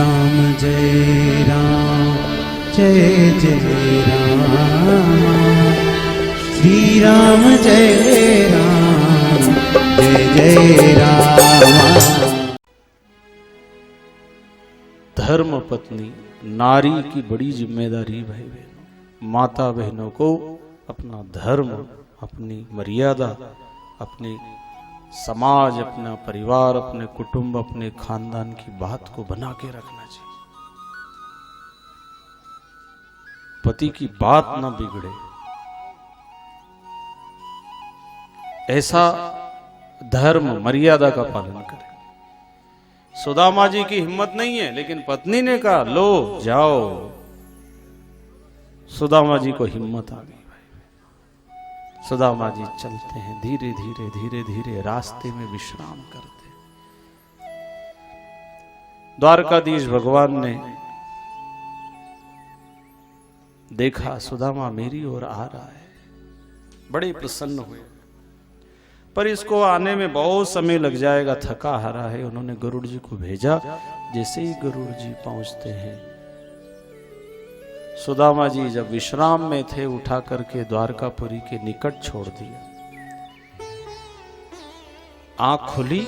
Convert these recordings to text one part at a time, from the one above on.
राम जय राम जय जय राम, श्री राम जय राम जय जय राम। धर्म पत्नी नारी की बड़ी जिम्मेदारी भाई बहनों, माता बहनों को अपना धर्म, अपनी मर्यादा, अपनी समाज, अपना परिवार, अपने कुटुंब, अपने खानदान की बात को बना के रखना चाहिए। पति की बात ना बिगड़े, ऐसा धर्म मर्यादा का पालन करे। सुदामा जी की हिम्मत नहीं है, लेकिन पत्नी ने कहा लो जाओ। सुदामा जी को हिम्मत आ गई। सुदामा जी चलते हैं, धीरे धीरे धीरे धीरे रास्ते में विश्राम करते। द्वारकाधीश भगवान ने देखा सुदामा मेरी ओर आ रहा है, बड़े प्रसन्न हुए। पर इसको आने में बहुत समय लग जाएगा, थका हारा है। उन्होंने गरुड़ जी को भेजा। जैसे ही गरुड़ जी पहुंचते हैं, सुदामा जी जब विश्राम में थे, उठा करके द्वारकापुरी के निकट छोड़ दिया। आंख खुली,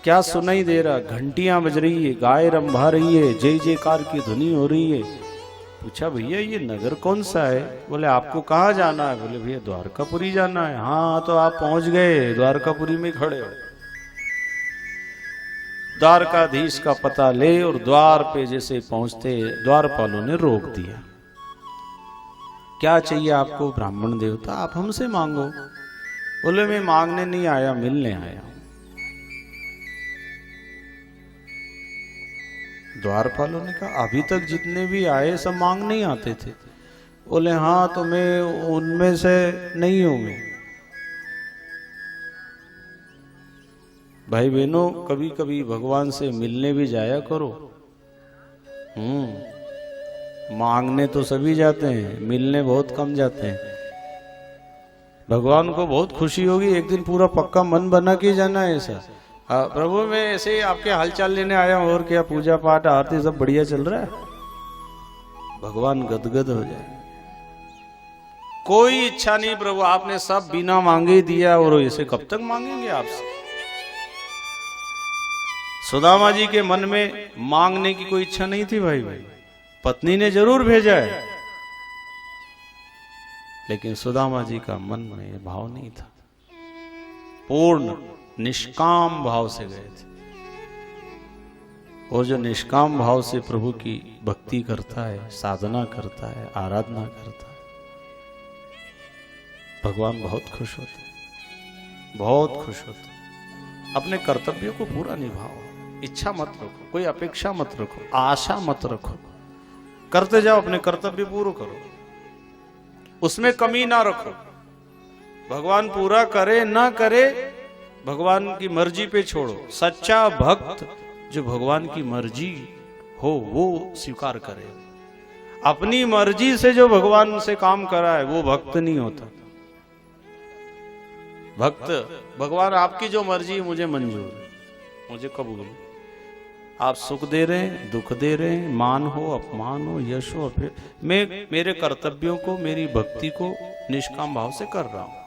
क्या सुनाई दे रहा? घंटियां बज रही है, गाय रंभा रही है, जय जयकार की ध्वनि हो रही है। पूछा भैया ये नगर कौन सा है? बोले आपको कहाँ जाना है? बोले भैया द्वारकापुरी जाना है। हाँ तो आप पहुंच गए, द्वारकापुरी में खड़े हो। द्वारकाधीश का पता ले और द्वार पे जैसे पहुंचते, द्वारपालों ने रोक दिया। क्या चाहिए आपको? ब्राह्मण देवता, आप हमसे मांगो। बोले मैं मांगने नहीं आया, मिलने आया। द्वारपालों ने कहा अभी तक जितने भी आए सब मांग नहीं आते थे। बोले हाँ तो मैं उनमें से नहीं हूं। मैं भाई बहनों, कभी कभी भगवान से मिलने भी जाया करो। मांगने तो सभी जाते हैं, मिलने बहुत कम जाते हैं। भगवान को बहुत खुशी होगी, एक दिन पूरा पक्का मन बना के जाना है ऐसा। प्रभु मैं ऐसे ही आपके हालचाल लेने आया हूं, और क्या पूजा पाठ आरती सब बढ़िया चल रहा है? भगवान गदगद हो जाए। कोई इच्छा नहीं प्रभु, आपने सब बिना मांगे ही दिया, और ऐसे कब तक मांगेंगे आपसे? सुदामा जी के मन में मांगने की कोई इच्छा नहीं थी भाई। पत्नी ने जरूर भेजा है, लेकिन सुदामा जी का मन में भाव नहीं था। पूर्ण निष्काम भाव से गए थे। वो जो निष्काम भाव से प्रभु की भक्ति करता है, साधना करता है, आराधना करता है, भगवान बहुत खुश होते हैं, बहुत खुश होते हैं। अपने कर्तव्यों को पूरा निभाओ, इच्छा मत रखो, कोई अपेक्षा मत रखो, आशा मत रखो। करते जाओ, अपने कर्तव्य पूरा करो, उसमें कमी ना रखो। भगवान पूरा करे ना करे, भगवान की मर्जी पे छोड़ो। सच्चा भक्त जो भगवान की मर्जी हो वो स्वीकार करे। अपनी मर्जी से जो भगवान से काम करा है वो भक्त नहीं होता। भक्त भगवान आपकी जो मर्जी मुझे मंजूर है, मुझे कबूल। आप सुख दे रहे हैं, दुख दे रहे हैं, मान हो अपमान हो, यश हो, फिर मैं मेरे कर्तव्यों को, मेरी भक्ति को निष्काम भाव से कर रहा हूं।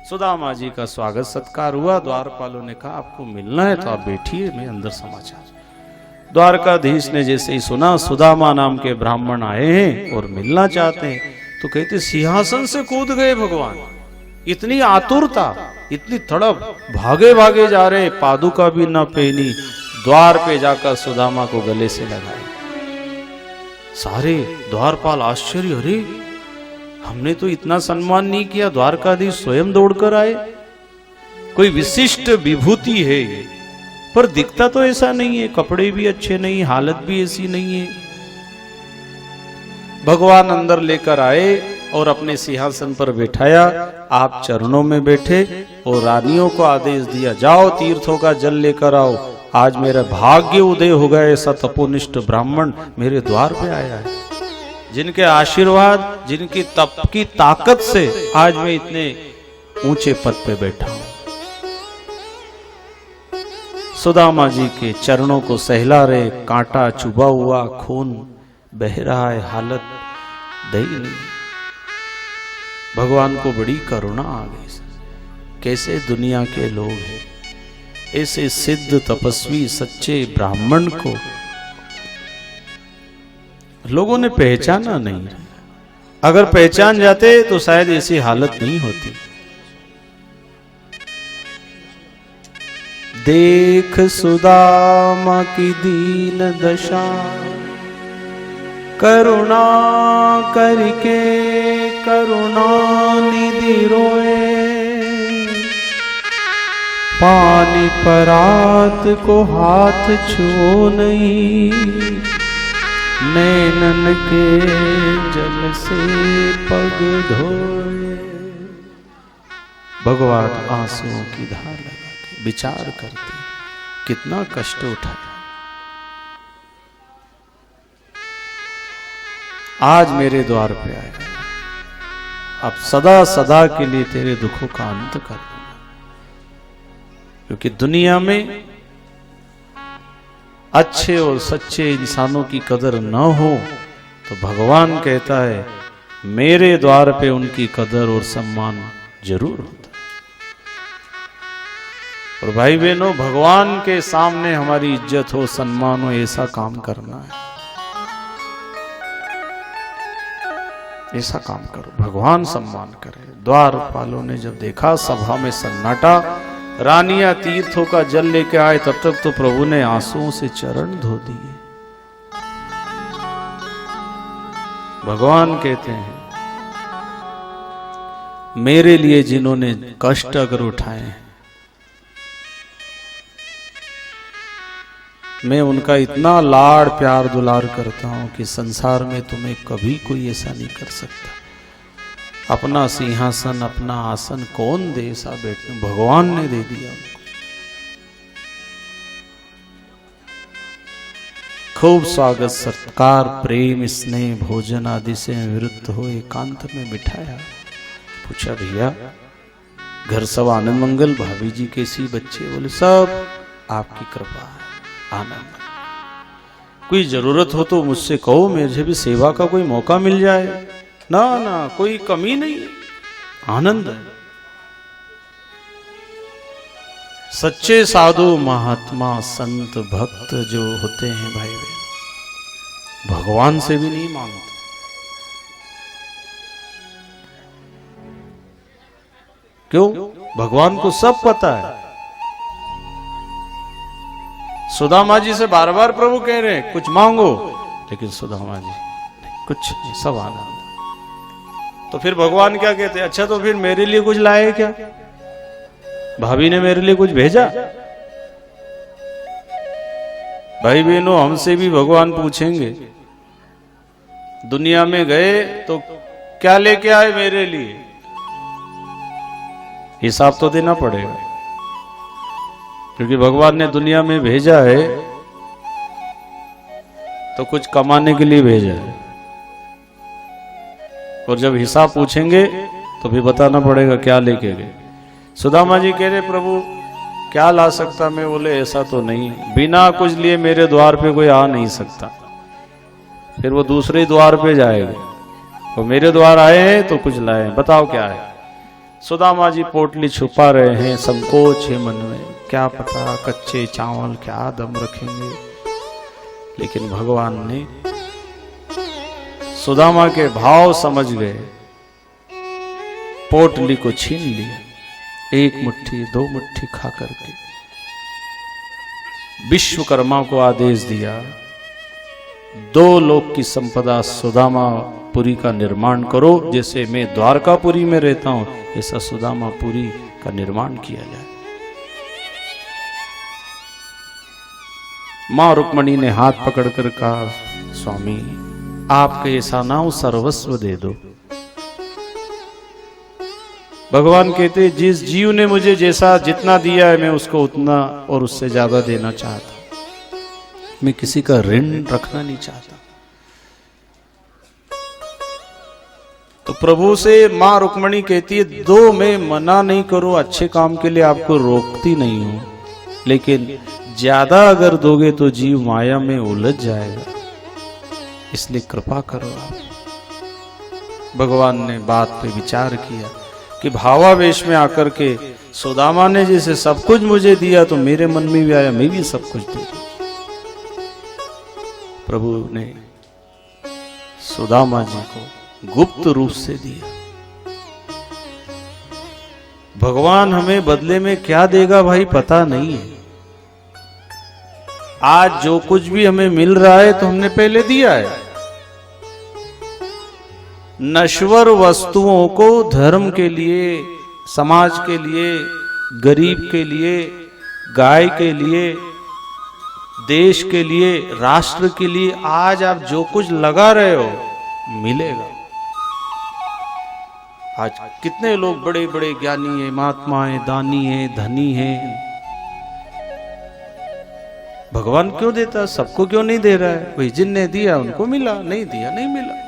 सुदामा जी का स्वागत सत्कार हुआ। द्वारपालों ने कहा आपको मिलना है तो आप बैठिए, मैं अंदर समाचार। द्वारकाधीश ने जैसे ही सुना सुदामा नाम के ब्राह्मण आए हैं और मिलना चाहते हैं, तो कहते सिंहासन से कूद गए भगवान। इतनी आतुरता, इतनी तड़प, भागे भागे जा रहे, पादुका भी न पहनी, द्वार पे जाकर सुदामा को गले से लगाए। सारे द्वारपाल आश्चर्य, अरे हमने तो इतना सम्मान नहीं किया, द्वारकाधीश स्वयं दौड़कर आए। कोई विशिष्ट विभूति है ये, पर दिखता तो ऐसा नहीं है, कपड़े भी अच्छे नहीं, हालत भी ऐसी नहीं है। भगवान अंदर लेकर आए और अपने सिंहासन पर बैठाया। आप चरणों में बैठे और रानियों को आदेश दिया, जाओ तीर्थों का जल लेकर आओ। आज मेरा भाग्य उदय हो गया, ऐसा तपोनिष्ठ ब्राह्मण मेरे द्वार पे आया है, जिनके आशीर्वाद, जिनकी तप की ताकत से आज मैं इतने ऊंचे पद पे बैठा हूं। सुदामा जी के चरणों को सहला रहे, कांटा चुभा हुआ, खून बह रहा है, हालत दयनीय। भगवान को बड़ी करुणा आ गई, कैसे दुनिया के लोग हैं, ऐसे सिद्ध तपस्वी सच्चे ब्राह्मण को लोगों ने पहचाना नहीं। अगर पहचान जाते तो शायद ऐसी हालत नहीं होती। देख सुदामा की दीन दशा, करुणा करके करुणा निधि रोए, पानी परात को हाथ छुओ नहीं, नैनन के जल से पग धोए। भगवान आंसुओं की धार लगा के विचार करते कितना कष्ट उठाया। आज मेरे द्वार पे आया, अब सदा सदा के लिए तेरे दुखों का अंत कर दूंगा। क्योंकि दुनिया में अच्छे और सच्चे इंसानों की कदर न हो तो भगवान कहता है मेरे द्वार पे उनकी कदर और सम्मान जरूर होता है। और भाई बहनों, भगवान के सामने हमारी इज्जत हो, सम्मान हो, ऐसा काम करना है। ऐसा काम करो, भगवान सम्मान करे। द्वारपालों ने जब देखा सभा में सन्नाटा, रानियां तीर्थों का जल लेके आए, तब तक तो प्रभु ने आंसुओं से चरण धो दिए। भगवान कहते हैं मेरे लिए जिन्होंने कष्ट अगर उठाए हैं, मैं उनका इतना लाड़ प्यार दुलार करता हूं कि संसार में तुम्हें कभी कोई ऐसा नहीं कर सकता। अपना सिंहासन, अपना आसन कौन दे ऐसा बैठने, भगवान ने दे दिया उनको। खूब स्वागत सत्कार, प्रेम, स्नेह, भोजन आदि से निवृत्त हो एकांत में बिठाया। पूछा भैया घर सब आनंद मंगल, भाभी जी कैसी, बच्चे? बोले सब आपकी कृपा है, आनंद। कोई जरूरत हो तो मुझसे कहो, मुझे भी सेवा का कोई मौका मिल जाए। ना ना, कोई कमी नहीं, आनंद है। सच्चे साधु महात्मा संत भक्त जो होते हैं भाई बहन, भगवान से भी नहीं मांगते। क्यों? भगवान को सब पता है। सुदामा जी से बार बार प्रभु कह रहे हैं कुछ मांगो, लेकिन सुदामा जी कुछ नहीं, सब आनंद। तो फिर भगवान क्या कहते हैं, अच्छा तो फिर मेरे लिए कुछ लाए क्या? भाभी ने मेरे लिए कुछ भेजा? भाई बहनों, हमसे भी भगवान पूछेंगे, दुनिया में गए तो क्या लेके आए मेरे लिए? हिसाब तो देना पड़ेगा। क्योंकि भगवान ने दुनिया में भेजा है तो कुछ कमाने के लिए भेजा है, और जब हिसाब पूछेंगे तो भी बताना पड़ेगा क्या लेके गए। सुदामा जी कह रहे प्रभु क्या ला सकता मैं? बोले ऐसा तो नहीं, बिना कुछ लिए मेरे द्वार पे कोई आ नहीं सकता। फिर वो दूसरे द्वार पे जाएगा, वो मेरे द्वार आए हैं तो कुछ लाए, बताओ क्या है? सुदामा जी पोटली छुपा रहे हैं, संकोच है मन में, क्या पता कच्चे चावल क्या दम रखेंगे। लेकिन भगवान ने सुदामा के भाव समझ गए, पोटली को छीन लिया, एक मुट्ठी दो मुट्ठी खा करके विश्वकर्मा को आदेश दिया, 2 लोक की संपदा सुदामापुरी का निर्माण करो। जैसे मैं द्वारकापुरी में रहता हूं, ऐसा सुदामापुरी का निर्माण किया जाए। मां रुक्मणी ने हाथ पकड़कर कहा, स्वामी आपके ऐसा ना हो, सर्वस्व दे दो। भगवान कहते जिस जीव ने मुझे जैसा जितना दिया है मैं उसको उतना और उससे ज्यादा देना चाहता, मैं किसी का ऋण रखना नहीं चाहता। तो प्रभु से मां रुक्मणी कहती है, दो मैं मना नहीं करूं, अच्छे काम के लिए आपको रोकती नहीं हूं, लेकिन ज्यादा अगर दोगे तो जीव माया में उलझ जाएगा, इसलिए कृपा करो आप। भगवान ने बात पे विचार किया कि भावावेश में आकर के सुदामा ने जैसे सब कुछ मुझे दिया तो मेरे मन में भी आया मैं भी सब कुछ दे दूं। प्रभु ने सुदामा जी को गुप्त रूप से दिया। भगवान हमें बदले में क्या देगा भाई पता नहीं है। आज जो कुछ भी हमें मिल रहा है तो हमने पहले दिया है। नश्वर वस्तुओं को धर्म के लिए, समाज के लिए, गरीब के लिए, गाय के लिए, देश के लिए, राष्ट्र के लिए आज आप जो कुछ लगा रहे हो मिलेगा। आज कितने लोग बड़े बड़े ज्ञानी हैं, महात्मा हैं, दानी हैं, धनी हैं। भगवान क्यों देता? सबको क्यों नहीं दे रहा है? भाई जिनने दिया उनको मिला, नहीं दिया नहीं मिला।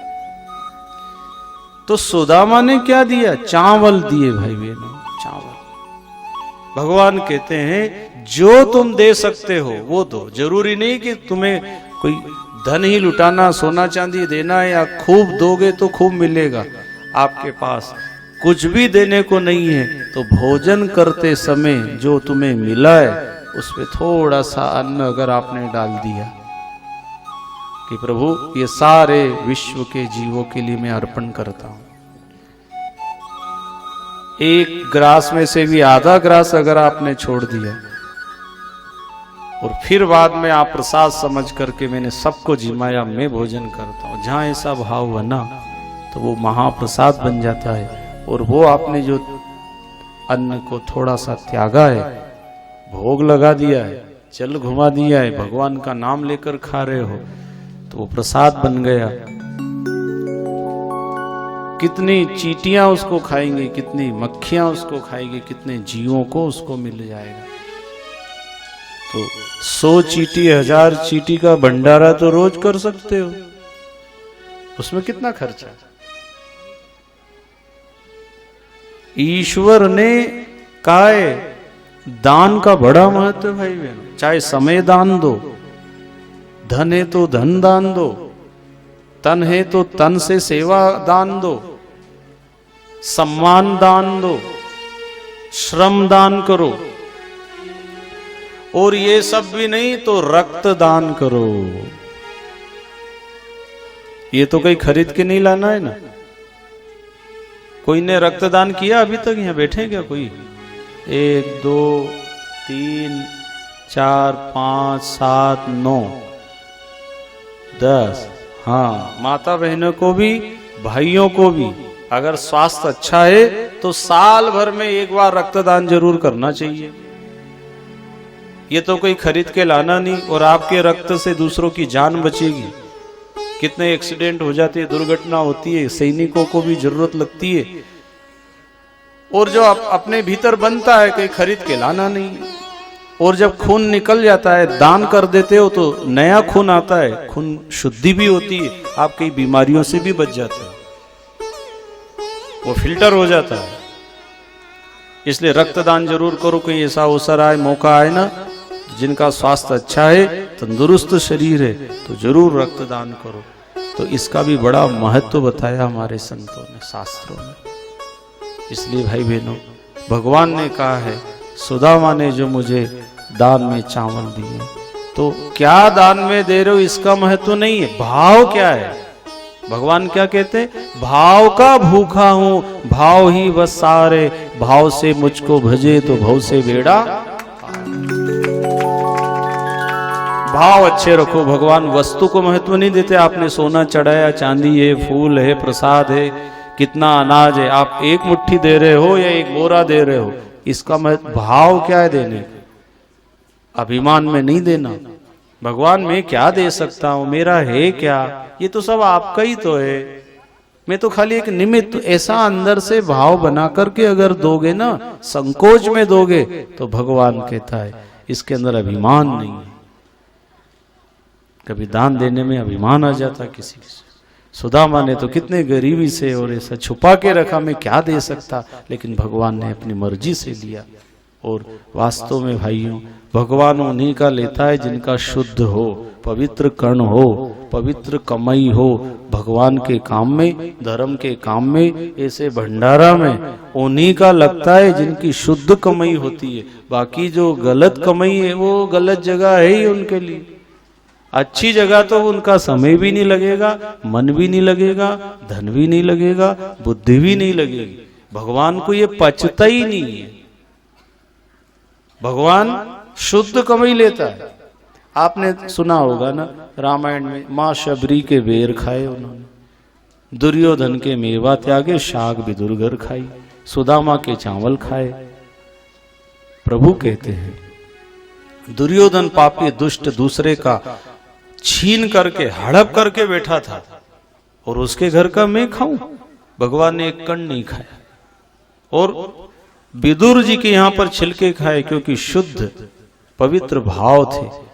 तो सुदामा ने क्या दिया? चावल दिए भाई बहनों, चावल। भगवान कहते हैं जो तुम दे सकते हो वो दो। जरूरी नहीं कि तुम्हें कोई धन ही लुटाना, सोना चांदी देना है, या खूब दोगे तो खूब मिलेगा। आपके पास कुछ भी देने को नहीं है तो भोजन करते समय जो तुम्हें मिला है उसमें थोड़ा सा अन्न अगर आपने डाल दिया कि प्रभु ये सारे विश्व के जीवों के लिए मैं अर्पण करता हूं। एक ग्रास में से भी आधा ग्रास अगर आपने छोड़ दिया और फिर बाद में आप प्रसाद समझ करके मैंने सबको जिमाया, मैं भोजन करता हूं, जहां ऐसा भाव बना तो वो महाप्रसाद बन जाता है। और वो आपने जो अन्न को थोड़ा सा त्यागा है, भोग लगा दिया है, जल घुमा दिया है, भगवान का नाम लेकर खा रहे हो तो वो प्रसाद बन गया। कितनी चींटियां उसको खाएंगे, कितनी मक्खियां उसको खाएंगी, कितने जीवों को उसको मिल जाएगा। तो 100 चींटी 1000 चींटी का भंडारा तो रोज कर सकते हो, उसमें कितना खर्चा। ईश्वर ने कहा है दान का बड़ा महत्व भाई बहन। चाहे समय दान दो, धन है तो धन दान दो, तन है तो तन से सेवा दान दो, सम्मान दान दो, श्रम दान करो, और ये सब भी नहीं तो रक्त दान करो। ये तो कहीं खरीद के नहीं लाना है ना। कोई ने रक्तदान किया अभी तक? यहाँ बैठे क्या कोई? 1 2 3 4 5 7 9 10। हाँ, माता बहनों को भी, भाइयों को भी अगर स्वास्थ्य अच्छा है तो साल भर में एक बार रक्तदान जरूर करना चाहिए। ये तो कोई खरीद के लाना नहीं, और आपके रक्त से दूसरों की जान बचेगी। कितने एक्सीडेंट हो जाते हैं, दुर्घटना होती है, सैनिकों को भी जरूरत लगती है। और जो अपने भीतर बनता है कोई खरीद के लाना नहीं। और जब खून निकल जाता है, दान कर देते हो तो नया खून आता है, खून शुद्धि भी होती है, आप कई बीमारियों से भी बच जाते हो, वो फिल्टर हो जाता है। इसलिए रक्तदान जरूर करो। कोई ऐसा अवसर आए, मौका आए ना, जिनका स्वास्थ्य अच्छा है, तंदुरुस्त शरीर है, तो जरूर रक्तदान करो। तो इसका भी बड़ा महत्व बताया हमारे संतों ने, शास्त्रों में। इसलिए भाई बहनों, भगवान ने कहा है सुदामा ने जो मुझे दान में चावल दिए, तो क्या दान में दे रहे हो इसका महत्व नहीं है, भाव क्या है। भगवान क्या कहते हैं? भाव का भूखा हूं, भाव ही बस सारे, भाव से मुझको भजे तो भव से बेड़ा। भाव अच्छे रखो। भगवान वस्तु को महत्व नहीं देते। आपने सोना चढ़ाया, चांदी है, फूल है, प्रसाद है, कितना अनाज है, आप एक मुट्ठी दे रहे हो या एक बोरा दे रहे हो, इसका महत्व, भाव क्या है देने का? अभिमान में नहीं देना। भगवान मैं क्या दे सकता हूं, मेरा है क्या, ये तो सब आपका ही तो है, मैं तो खाली एक निमित्त। ऐसा अंदर से भाव बना करके अगर दोगे ना, संकोच में दोगे, तो भगवान कहता है इसके अंदर अभिमान नहीं है। कभी दान देने में अभिमान आ जाता किसी से। सुदामा ने तो कितने गरीबी से और ऐसा छुपा के रखा, मैं क्या दे सकता, लेकिन भगवान ने अपनी मर्जी से लिया। और वास्तव में भाइयों, भगवान उन्हीं का लेता है जिनका शुद्ध हो, पवित्र कर्ण हो, पवित्र कमाई हो भगवान के काम में, धर्म के काम में। ऐसे भंडारा में उन्हीं का लगता है जिनकी शुद्ध कमाई होती है। बाकी जो गलत कमाई है वो गलत जगह है ही उनके लिए। अच्छी जगह तो उनका समय भी नहीं लगेगा, मन भी नहीं लगेगा, धन भी नहीं लगेगा, बुद्धि भी नहीं लगेगी। भगवान को ये पचता ही नहीं है। भगवान शुद्ध कमाई लेता है। आपने सुना होगा ना रामायण में, माँ शबरी के बेर खाए उन्होंने, दुर्योधन के मेवा त्यागे, शाक भी दुर्गर खाई, सुदामा के चावल खाए। प्रभु कहते हैं दुर्योधन पापी दुष्ट दूसरे का छीन करके हड़प करके बैठा था और उसके घर का मैं खाऊं। भगवान ने एक कण नहीं खाया। और विदुर जी के यहां पर छिलके खाए क्योंकि शुद्ध पवित्र भाव थे।